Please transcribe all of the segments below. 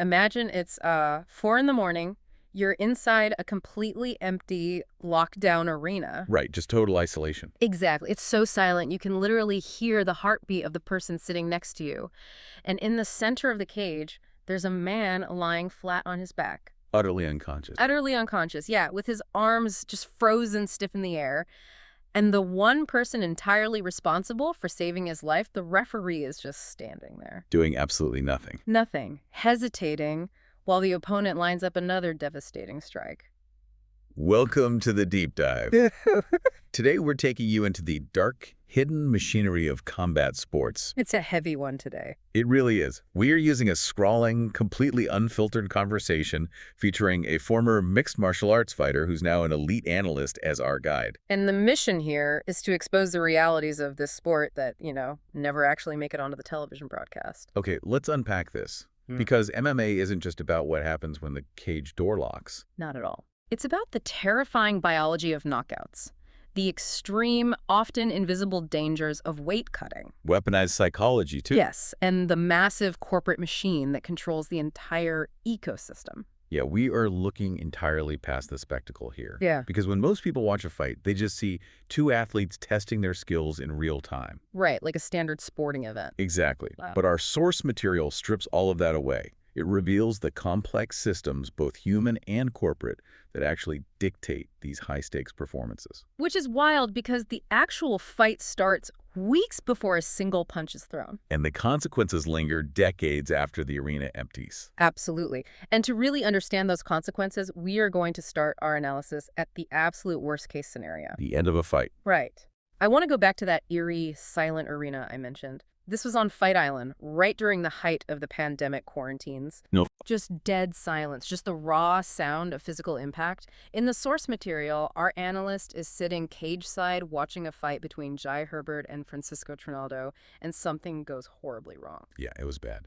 Imagine it's 4 in the morning. You're inside a completely empty, locked-down arena. Right, just total isolation. Exactly. It's so silent, you can literally hear the heartbeat of the person sitting next to you. And in the center of the cage, there's a man lying flat on his back. Utterly unconscious. Utterly unconscious, yeah, with his arms just frozen stiff in the air. And the one person entirely responsible for saving his life, the referee, is just standing there. Doing absolutely nothing. Nothing. Hesitating while the opponent lines up another devastating strike. Welcome to the deep dive. Today we're taking you into the dark, hidden machinery of combat sports. It's a heavy one today. It really is. We are using a scrawling, completely unfiltered conversation featuring a former mixed martial arts fighter who's now an elite analyst as our guide. And the mission here is to expose the realities of this sport that, never actually make it onto the television broadcast. Okay, let's unpack this. Because MMA isn't just about what happens when the cage door locks. Not at all. It's about the terrifying biology of knockouts, the extreme, often invisible dangers of weight cutting. Weaponized psychology, too. Yes, and the massive corporate machine that controls the entire ecosystem. Yeah, we are looking entirely past the spectacle here. Yeah. Because when most people watch a fight, they just see two athletes testing their skills in real time. Right, like a standard sporting event. Exactly. Wow. But our source material strips all of that away. It reveals the complex systems, both human and corporate, that actually dictate these high-stakes performances. Which is wild because the actual fight starts weeks before a single punch is thrown. And the consequences linger decades after the arena empties. Absolutely. And to really understand those consequences, we are going to start our analysis at the absolute worst-case scenario. The end of a fight. Right. I want to go back to that eerie, silent arena I mentioned. This was on Fight Island, right during the height of the pandemic quarantines. No. Just dead silence, just the raw sound of physical impact. In the source material, our analyst is sitting cage-side watching a fight between Jai Herbert and Francisco Trinaldo, and something goes horribly wrong. Yeah, it was bad.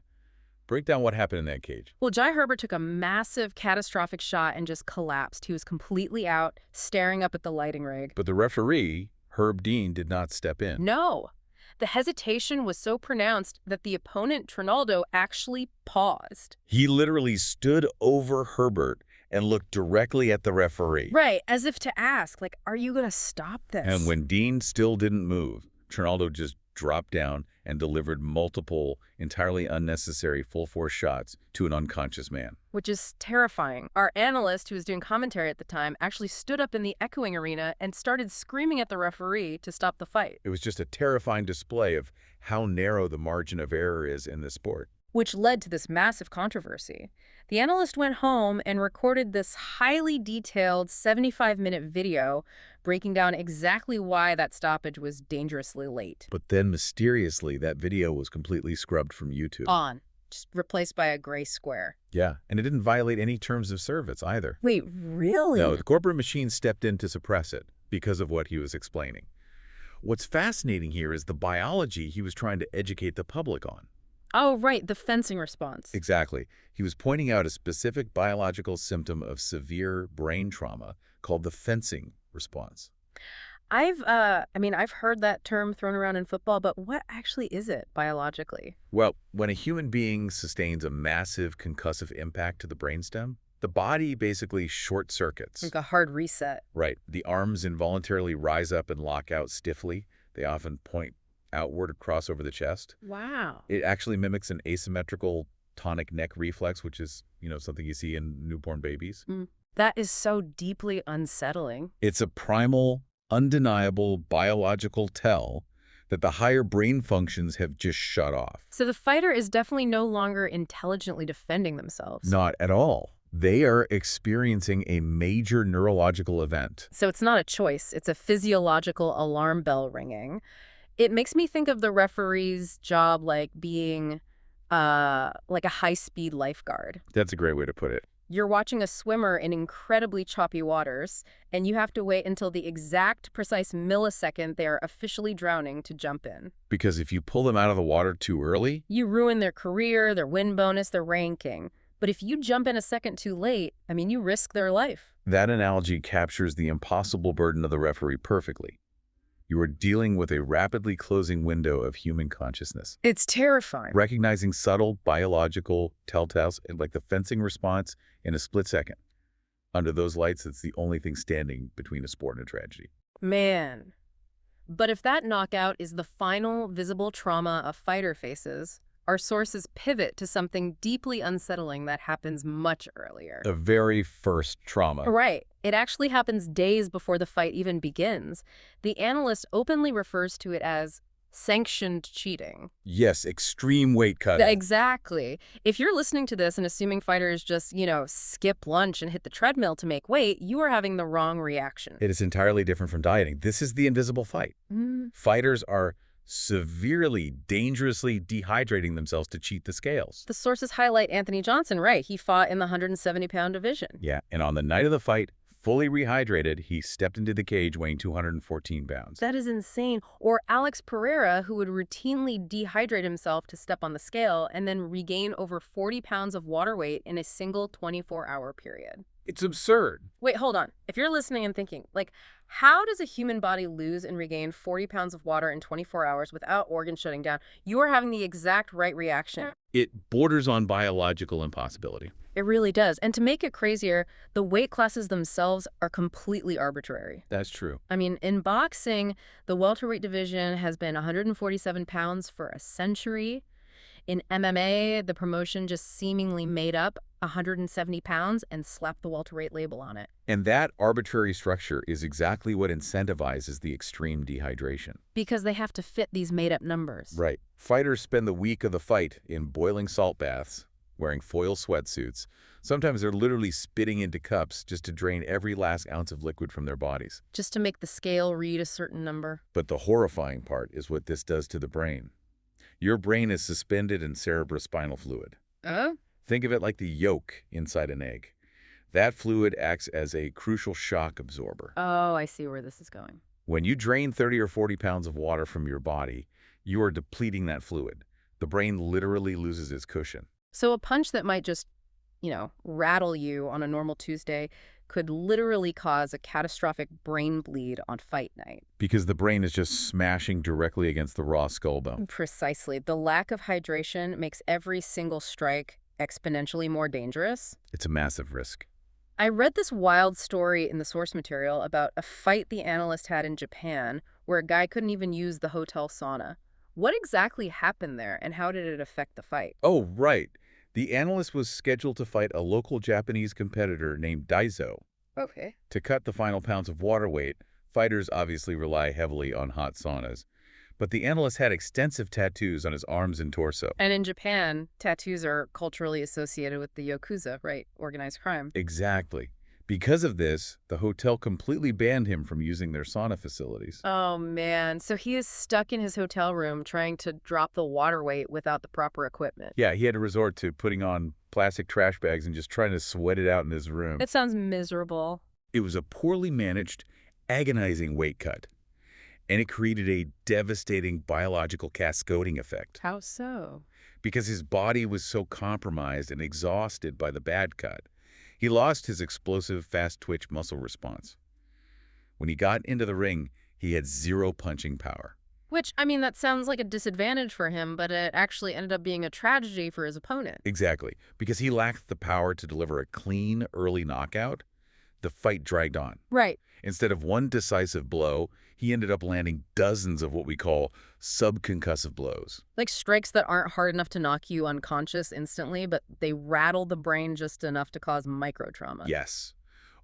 Break down what happened in that cage. Well, Jai Herbert took a massive, catastrophic shot and just collapsed. He was completely out, staring up at the lighting rig. But the referee, Herb Dean, did not step in. No. The hesitation was so pronounced that the opponent, Trinaldo, actually paused. He literally stood over Herbert and looked directly at the referee. Right, as if to ask, are you going to stop this? And when Dean still didn't move, Trinaldo just dropped down and delivered multiple, entirely unnecessary full-force shots to an unconscious man. Which is terrifying. Our analyst, who was doing commentary at the time, actually stood up in the echoing arena and started screaming at the referee to stop the fight. It was just a terrifying display of how narrow the margin of error is in this sport. Which led to this massive controversy. The analyst went home and recorded this highly detailed 75-minute video breaking down exactly why that stoppage was dangerously late. But then, mysteriously, that video was completely scrubbed from YouTube. Just replaced by a gray square. Yeah, and it didn't violate any terms of service either. Wait, really? No, the corporate machine stepped in to suppress it because of what he was explaining. What's fascinating here is the biology he was trying to educate the public on. Oh, right, the fencing response. Exactly. He was pointing out a specific biological symptom of severe brain trauma called the fencing response. I've heard that term thrown around in football, but what actually is it biologically? Well, when a human being sustains a massive concussive impact to the brainstem, the body basically short circuits. Like a hard reset. Right. The arms involuntarily rise up and lock out stiffly. They often point outward across over the chest. Wow. It actually mimics an asymmetrical tonic neck reflex, which is, something you see in newborn babies. That is so deeply unsettling. It's a primal, undeniable biological tell that the higher brain functions have just shut off. So the fighter is definitely no longer intelligently defending themselves. Not at all. They are experiencing a major neurological event. So it's not a choice. It's a physiological alarm bell ringing. It makes me think of the referee's job like being like a high-speed lifeguard. That's a great way to put it. You're watching a swimmer in incredibly choppy waters, and you have to wait until the exact precise millisecond they are officially drowning to jump in. Because if you pull them out of the water too early, you ruin their career, their win bonus, their ranking. But if you jump in a second too late, you risk their life. That analogy captures the impossible burden of the referee perfectly. You are dealing with a rapidly closing window of human consciousness, It's terrifying. recognizing subtle biological telltales like the fencing response in a split second. Under those lights, it's the only thing standing between a sport and a tragedy. Man. But if that knockout is the final visible trauma a fighter faces, our sources pivot to something deeply unsettling that happens much earlier. The very first trauma. Right. It actually happens days before the fight even begins. The analyst openly refers to it as sanctioned cheating. Yes, extreme weight cutting. Exactly. If you're listening to this and assuming fighters just, skip lunch and hit the treadmill to make weight, you are having the wrong reaction. It is entirely different from dieting. This is the invisible fight. Fighters are severely, dangerously dehydrating themselves to cheat the scales. The sources highlight Anthony Johnson, right? He fought in the 170-pound division. Yeah, and on the night of the fight, fully rehydrated, he stepped into the cage weighing 214 pounds. That is insane. Or Alex Pereira, who would routinely dehydrate himself to step on the scale and then regain over 40 pounds of water weight in a single 24-hour period. It's absurd. Wait, hold on. If you're listening and thinking, how does a human body lose and regain 40 pounds of water in 24 hours without organs shutting down? You are having the exact right reaction. It borders on biological impossibility. It really does. And to make it crazier, the weight classes themselves are completely arbitrary. That's true. I mean, in boxing, the welterweight division has been 147 pounds for a century. In MMA, the promotion just seemingly made up 170 pounds and slapped the welterweight label on it. And that arbitrary structure is exactly what incentivizes the extreme dehydration. Because they have to fit these made-up numbers. Right. Fighters spend the week of the fight in boiling salt baths, wearing foil sweatsuits. Sometimes they're literally spitting into cups just to drain every last ounce of liquid from their bodies. Just to make the scale read a certain number. But the horrifying part is what this does to the brain. Your brain is suspended in cerebrospinal fluid. Oh? Think of it like the yolk inside an egg. That fluid acts as a crucial shock absorber. Oh, I see where this is going. When you drain 30 or 40 pounds of water from your body, you are depleting that fluid. The brain literally loses its cushion. So a punch that might just, rattle you on a normal Tuesday could literally cause a catastrophic brain bleed on fight night. Because the brain is just smashing directly against the raw skull bone. Precisely. The lack of hydration makes every single strike exponentially more dangerous. It's a massive risk. I read this wild story in the source material about a fight the analyst had in Japan where a guy couldn't even use the hotel sauna. What exactly happened there, and how did it affect the fight? Oh, right. The analyst was scheduled to fight a local Japanese competitor named Daiso. Okay. To cut the final pounds of water weight, fighters obviously rely heavily on hot saunas. But the analyst had extensive tattoos on his arms and torso. And in Japan, tattoos are culturally associated with the Yakuza, right? Organized crime. Exactly. Because of this, the hotel completely banned him from using their sauna facilities. Oh, man. So he is stuck in his hotel room trying to drop the water weight without the proper equipment. Yeah, he had to resort to putting on plastic trash bags and just trying to sweat it out in his room. It sounds miserable. It was a poorly managed, agonizing weight cut. And it created a devastating biological cascading effect. How so? Because his body was so compromised and exhausted by the bad cut. He lost his explosive, fast-twitch muscle response. When he got into the ring, he had zero punching power. Which, that sounds like a disadvantage for him, but it actually ended up being a tragedy for his opponent. Exactly. Because he lacked the power to deliver a clean, early knockout, the fight dragged on. Right. Instead of one decisive blow, he ended up landing dozens of what we call subconcussive blows. Like strikes that aren't hard enough to knock you unconscious instantly, but they rattle the brain just enough to cause microtrauma. Yes.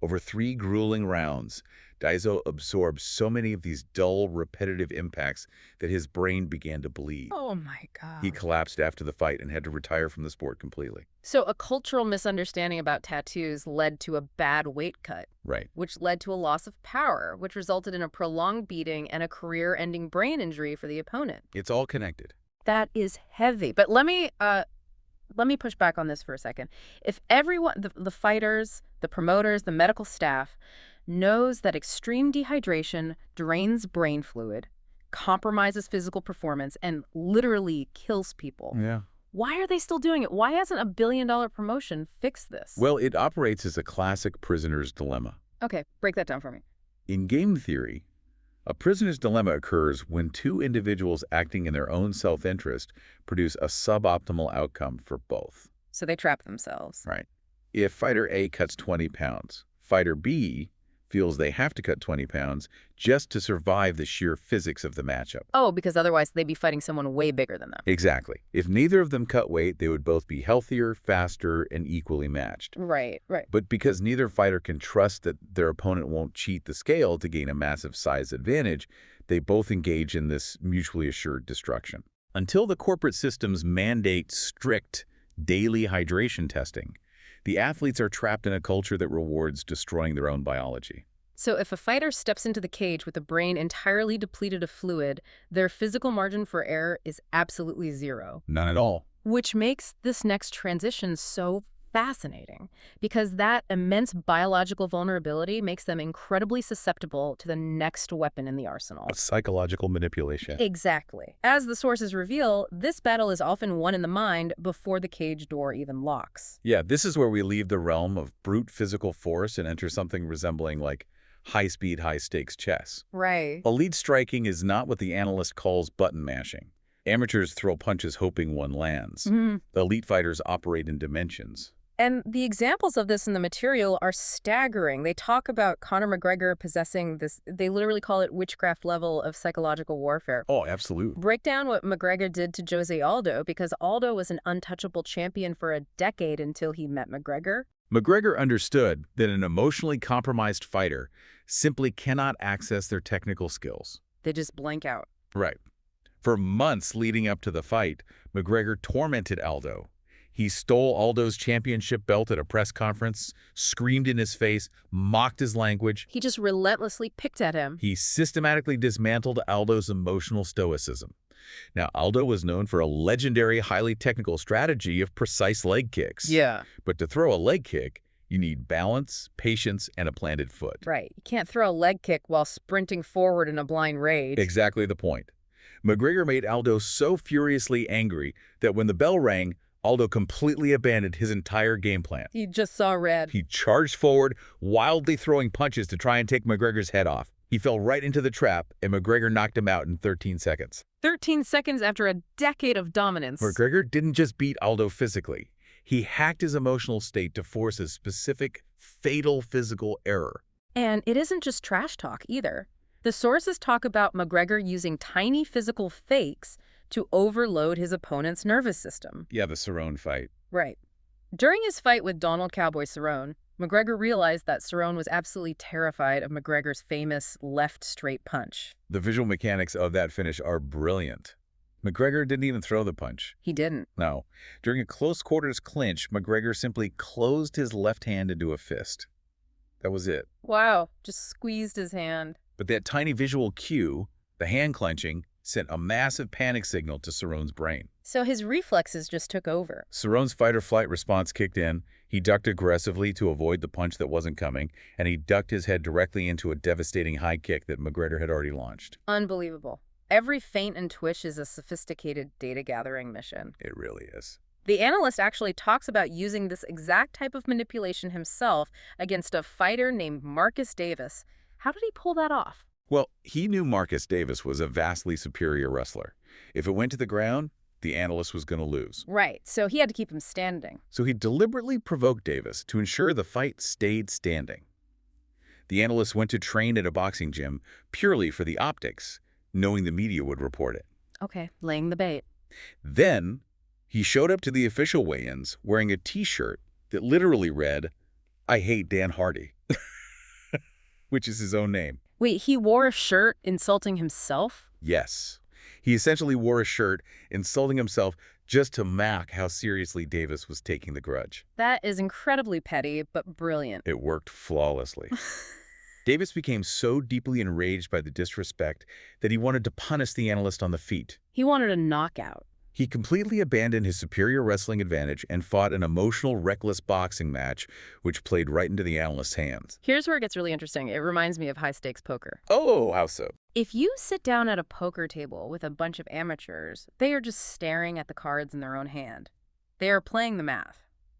Over 3 grueling rounds, Daiso absorbed so many of these dull, repetitive impacts that his brain began to bleed. Oh my God. He collapsed after the fight and had to retire from the sport completely. So a cultural misunderstanding about tattoos led to a bad weight cut. Right. Which led to a loss of power, which resulted in a prolonged beating and a career-ending brain injury for the opponent. It's all connected. That is heavy. But let me push back on this for a second. If everyone, the fighters, the promoters, the medical staff, knows that extreme dehydration drains brain fluid, compromises physical performance, and literally kills people, Yeah. why are they still doing it? Why hasn't a billion-dollar promotion fixed this? Well, it operates as a classic prisoner's dilemma. Okay, break that down for me. In game theory, A prisoner's dilemma occurs when two individuals acting in their own self-interest produce a suboptimal outcome for both. So they trap themselves. Right. If fighter A cuts 20 pounds, fighter B feels they have to cut 20 pounds just to survive the sheer physics of the matchup. Oh, because otherwise they'd be fighting someone way bigger than them. Exactly. If neither of them cut weight, they would both be healthier, faster, and equally matched. Right. But because neither fighter can trust that their opponent won't cheat the scale to gain a massive size advantage, they both engage in this mutually assured destruction. Until the corporate systems mandate strict daily hydration testing, the athletes are trapped in a culture that rewards destroying their own biology. So if a fighter steps into the cage with a brain entirely depleted of fluid, their physical margin for error is absolutely zero. None at all. Which makes this next transition so fascinating, because that immense biological vulnerability makes them incredibly susceptible to the next weapon in the arsenal. Psychological manipulation. Exactly. As the sources reveal, this battle is often won in the mind before the cage door even locks. Yeah, this is where we leave the realm of brute physical force and enter something resembling like high-speed, high-stakes chess. Right. Elite striking is not what the analyst calls button mashing. Amateurs throw punches hoping one lands. Elite fighters operate in dimensions. And the examples of this in the material are staggering. They talk about Conor McGregor possessing this, they literally call it witchcraft level of psychological warfare. Oh, absolutely. Break down what McGregor did to Jose Aldo, because Aldo was an untouchable champion for a decade until he met McGregor. McGregor understood that an emotionally compromised fighter simply cannot access their technical skills. They just blank out. Right. For months leading up to the fight, McGregor tormented Aldo. He stole Aldo's championship belt at a press conference, screamed in his face, mocked his language. He just relentlessly picked at him. He systematically dismantled Aldo's emotional stoicism. Now, Aldo was known for a legendary, highly technical strategy of precise leg kicks. Yeah. But to throw a leg kick, you need balance, patience, and a planted foot. Right. You can't throw a leg kick while sprinting forward in a blind rage. Exactly the point. McGregor made Aldo so furiously angry that when the bell rang, Aldo completely abandoned his entire game plan. He just saw red. He charged forward, wildly throwing punches to try and take McGregor's head off. He fell right into the trap, and McGregor knocked him out in 13 seconds. 13 seconds after a decade of dominance. McGregor didn't just beat Aldo physically. He hacked his emotional state to force a specific, fatal physical error. And it isn't just trash talk either. The sources talk about McGregor using tiny physical fakes to overload his opponent's nervous system. Yeah, the Cerrone fight. Right. During his fight with Donald Cowboy Cerrone, McGregor realized that Cerrone was absolutely terrified of McGregor's famous left straight punch. The visual mechanics of that finish are brilliant. McGregor didn't even throw the punch. He didn't. No. During a close quarters clinch, McGregor simply closed his left hand into a fist. That was it. Wow. Just squeezed his hand. But that tiny visual cue, the hand clenching, sent a massive panic signal to Cerrone's brain. So his reflexes just took over. Cerrone's fight-or-flight response kicked in. He ducked aggressively to avoid the punch that wasn't coming, and he ducked his head directly into a devastating high kick that McGregor had already launched. Unbelievable. Every feint and twitch is a sophisticated data-gathering mission. It really is. The analyst actually talks about using this exact type of manipulation himself against a fighter named Marcus Davis. How did he pull that off? Well, he knew Marcus Davis was a vastly superior wrestler. If it went to the ground, the analyst was going to lose. Right, so he had to keep him standing. So he deliberately provoked Davis to ensure the fight stayed standing. The analyst went to train at a boxing gym purely for the optics, knowing the media would report it. Okay, laying the bait. Then, he showed up to the official weigh-ins wearing a T-shirt that literally read, "I hate Dan Hardy," which is his own name. Wait, he wore a shirt insulting himself? Yes. He essentially wore a shirt insulting himself just to mock how seriously Davis was taking the grudge. That is incredibly petty, but brilliant. It worked flawlessly. Davis became so deeply enraged by the disrespect that he wanted to punish the analyst on the feet. He wanted a knockout. He completely abandoned his superior wrestling advantage and fought an emotional, reckless boxing match, which played right into the analyst's hands. Here's where it gets really interesting. It reminds me of high-stakes poker. Oh, how so? If you sit down at a poker table with a bunch of amateurs, they are just staring at the cards in their own hand. They are playing the math.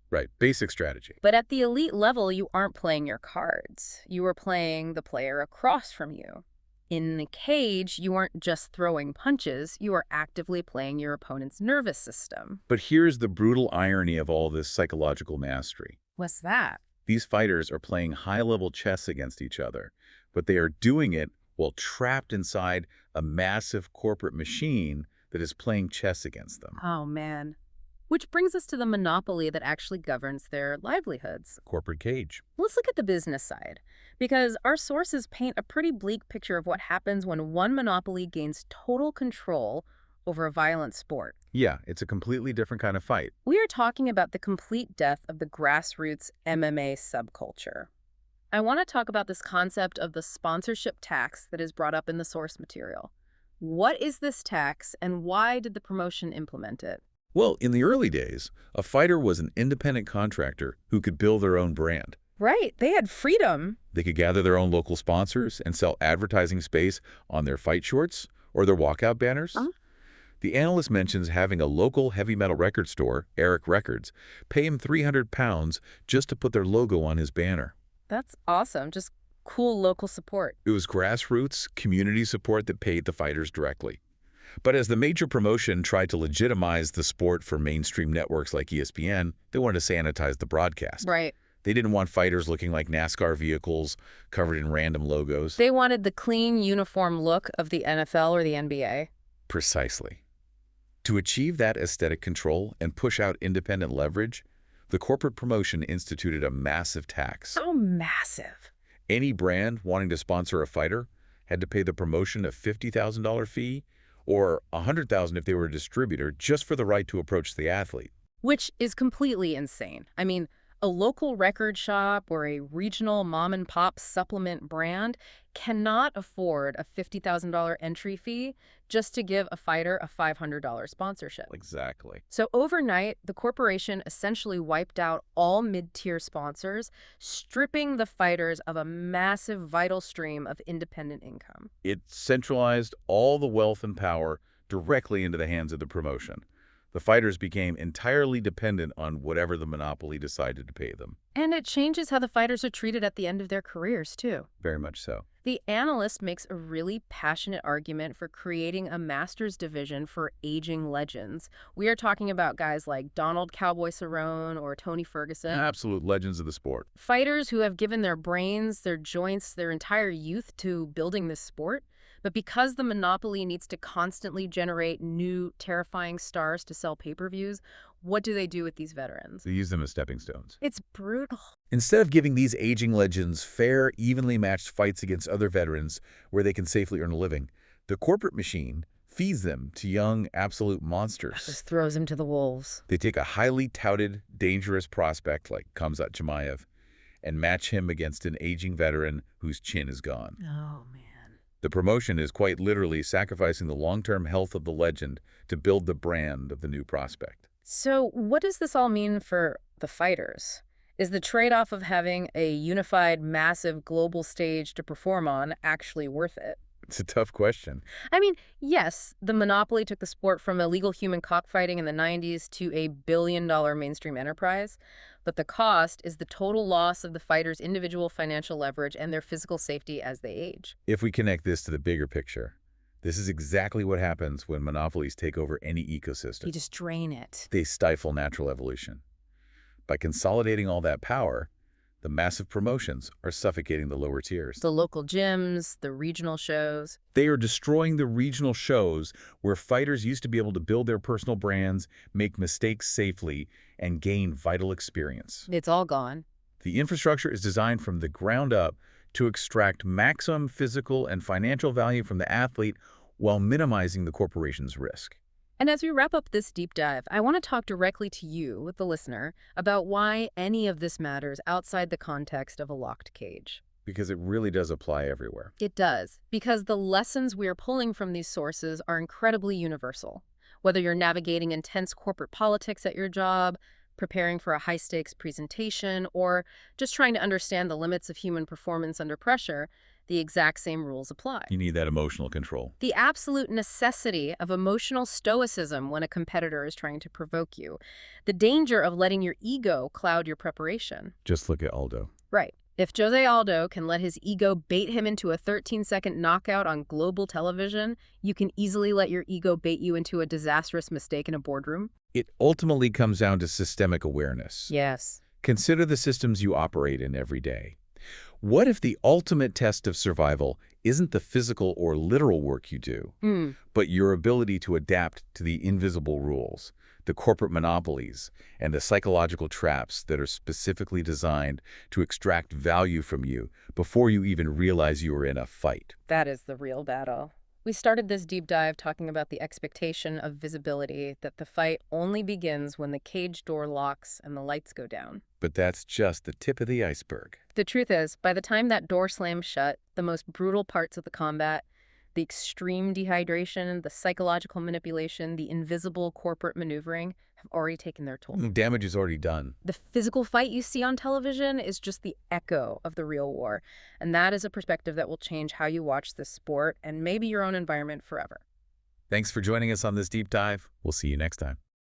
Right, basic strategy. But at the elite level, you aren't playing your cards. You are playing the player across from you. In the cage, you aren't just throwing punches, you are actively playing your opponent's nervous system. But here's the brutal irony of all this psychological mastery. What's that? These fighters are playing high-level chess against each other, but they are doing it while trapped inside a massive corporate machine that is playing chess against them. Oh, man. Which brings us to the monopoly that actually governs their livelihoods. Corporate cage. Let's look at the business side, because our sources paint a pretty bleak picture of what happens when one monopoly gains total control over a violent sport. Yeah, it's a completely different kind of fight. We are talking about the complete death of the grassroots MMA subculture. I want to talk about this concept of the sponsorship tax that is brought up in the source material. What is this tax, and why did the promotion implement it? Well, in the early days, a fighter was an independent contractor who could build their own brand. Right, they had freedom. They could gather their own local sponsors and sell advertising space on their fight shorts or their walkout banners. The analyst mentions having a local heavy metal record store, Eric Records, pay him £300 just to put their logo on his banner. That's awesome. Just cool local support. It was grassroots, community support that paid the fighters directly. But as the major promotion tried to legitimize the sport for mainstream networks like ESPN, they wanted to sanitize the broadcast. Right. They didn't want fighters looking like NASCAR vehicles covered in random logos. They wanted the clean uniform look of the NFL or the NBA. Precisely. To achieve that aesthetic control and push out independent leverage, the corporate promotion instituted a massive tax. So massive. Any brand wanting to sponsor a fighter had to pay the promotion a $50,000 fee or $100,000 if they were a distributor just for the right to approach the athlete. Which is completely insane. I mean, a local record shop or a regional mom-and-pop supplement brand cannot afford a $50,000 entry fee just to give a fighter a $500 sponsorship. Exactly. So overnight, the corporation essentially wiped out all mid-tier sponsors, stripping the fighters of a massive vital stream of independent income. It centralized all the wealth and power directly into the hands of the promotion. The fighters became entirely dependent on whatever the monopoly decided to pay them. And it changes how the fighters are treated at the end of their careers, too. Very much so. The analyst makes a really passionate argument for creating a master's division for aging legends. We are talking about guys like Donald Cowboy Cerrone or Tony Ferguson. Absolute legends of the sport. Fighters who have given their brains, their joints, their entire youth to building this sport. But because the monopoly needs to constantly generate new, terrifying stars to sell pay-per-views, what do they do with these veterans? They use them as stepping stones. It's brutal. Instead of giving these aging legends fair, evenly matched fights against other veterans where they can safely earn a living, the corporate machine feeds them to young, absolute monsters. Just throws them to the wolves. They take a highly touted, dangerous prospect like Khamzat Chimaev and match him against an aging veteran whose chin is gone. Oh, man. The promotion is quite literally sacrificing the long-term health of the legend to build the brand of the new prospect. So what does this all mean for the fighters? Is the trade-off of having a unified, massive global stage to perform on actually worth it? It's a tough question. I mean, yes, the monopoly took the sport from illegal human cockfighting in the 90s to a billion-dollar mainstream enterprise, but the cost is the total loss of the fighters' individual financial leverage and their physical safety as they age. If we connect this to the bigger picture, this is exactly what happens when monopolies take over any ecosystem. You just drain it. They stifle natural evolution. By consolidating all that power, the massive promotions are suffocating the lower tiers. The local gyms, the regional shows. They are destroying the regional shows where fighters used to be able to build their personal brands, make mistakes safely, and gain vital experience. It's all gone. The infrastructure is designed from the ground up to extract maximum physical and financial value from the athlete while minimizing the corporation's risk. And as we wrap up this deep dive, I want to talk directly to you, the listener, about why any of this matters outside the context of a locked cage. Because it really does apply everywhere. It does, because the lessons we are pulling from these sources are incredibly universal. Whether you're navigating intense corporate politics at your job, preparing for a high-stakes presentation, or just trying to understand the limits of human performance under pressure, the exact same rules apply. You need that emotional control. The absolute necessity of emotional stoicism when a competitor is trying to provoke you. The danger of letting your ego cloud your preparation. Just look at Aldo. Right. If Jose Aldo can let his ego bait him into a 13-second knockout on global television, you can easily let your ego bait you into a disastrous mistake in a boardroom. It ultimately comes down to systemic awareness. Yes. Consider the systems you operate in every day. What if the ultimate test of survival isn't the physical or literal work you do, Hmm. but your ability to adapt to the invisible rules, the corporate monopolies, and the psychological traps that are specifically designed to extract value from you before you even realize you are in a fight? That is the real battle. We started this deep dive talking about the expectation of visibility, that the fight only begins when the cage door locks and the lights go down. But that's just the tip of the iceberg. The truth is, by the time that door slams shut, the most brutal parts of the combat, the extreme dehydration, the psychological manipulation, the invisible corporate maneuvering, have already taken their toll. Damage is already done. The physical fight you see on television is just the echo of the real war, and that is a perspective that will change how you watch this sport and maybe your own environment forever. Thanks for joining us on this deep dive. We'll see you next time.